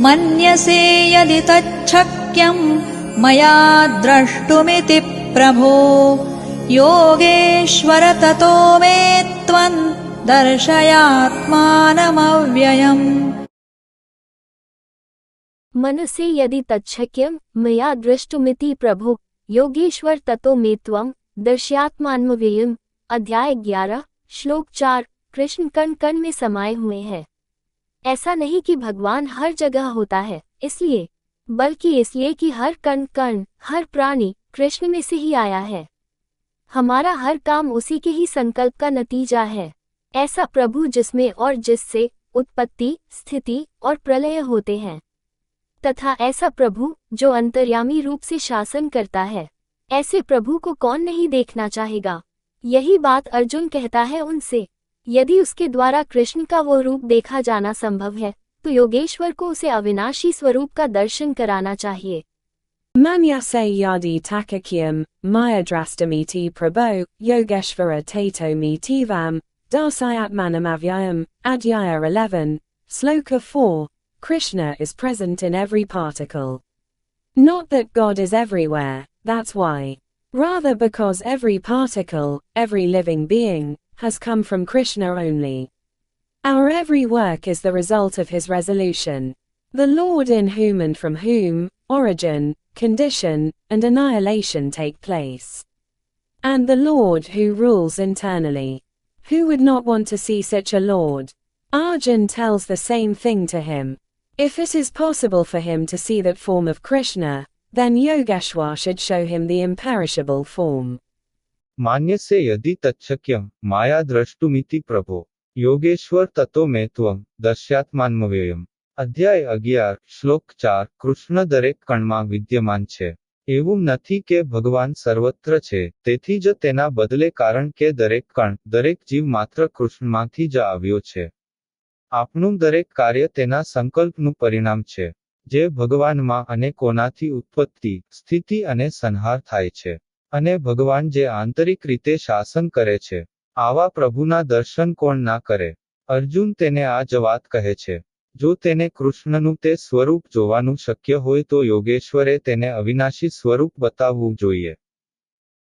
मन्यसे यदि तच्छक्यं मया द्रष्टुमिति प्रभो योगेश्वर ततो मे त्वं दर्शयात्मानमव्ययम्। मनसे यदि तच्छक्यं मया द्रष्टुमिति प्रभो योगेश्वर ततो मे त्वं दर्शयात्मानमव्ययम्। अध्याय 11 श्लोक 4। कृष्ण कण कण में समाये हुए हैं। ऐसा नहीं कि भगवान हर जगह होता है इसलिए, बल्कि इसलिए कि हर कण कण, हर प्राणी कृष्ण में से ही आया है। हमारा हर काम उसी के ही संकल्प का नतीजा है। ऐसा प्रभु जिसमें और जिससे उत्पत्ति, स्थिति और प्रलय होते हैं, तथा ऐसा प्रभु जो अंतर्यामी रूप से शासन करता है, ऐसे प्रभु को कौन नहीं देखना चाहेगा। यही बात अर्जुन कहता है उनसे। यदि उसके द्वारा कृष्ण का वो रूप देखा जाना संभव है, तो योगेश्वर को उसे अविनाशी स्वरूप का दर्शन कराना चाहिए। Manyase yadi takakyam, maya drastamiti prabho, yogeshvara tato me tivam, darsayatmanamavyayam, Adhyaya 11, Sloka 4. Krishna is present in every particle. Not that God is everywhere, that's why. Rather because every particle, every living being, has come from Krishna only. Our every work is the result of his resolution. The Lord in whom and from whom, origin, condition, and annihilation take place. And the Lord who rules internally. Who would not want to see such a Lord? Arjun tells the same thing to him. If it is possible for him to see that form of Krishna, then Yogeshwar should show him the imperishable form. मान्यसे यदि तच्छक्यं माया द्रष्टुमिति प्रभो योगेश्वर ततो मे त्वं दर्शयात्मानमव्ययम्। અધ્યાય 11 શ્લોક 4 કૃષ્ણ દરેક કણમાં વિદ્યમાન છે। એવું નથી કે ભગવાન સર્વત્ર છે, તેથી જ તેના બદલે કારણ કે દરેક કણ, દરેક જીવ માત્ર કૃષ્ણમાંથી જ આવ્યો છે। આપણું દરેક કાર્ય તેના સંકલ્પનું પરિણામ છે, જે ભગવાનમાં અનેકોનાથી ઉત્પત્તિ, સ્થિતિ અને સંહાર થાય છે, અને ભગવાન જે આંતરિક રીતે શાસન કરે છે, આવા પ્રભુના દર્શન કોણ ના કરે। અર્જુન તેને આ જ વાત કહે છે। જો તેને કૃષ્ણનું તે સ્વરૂપ જોવાનું શક્ય હોય તો યોગેશ્વરે તેને અવિનાશી સ્વરૂપ બતાવવું જોઈએ।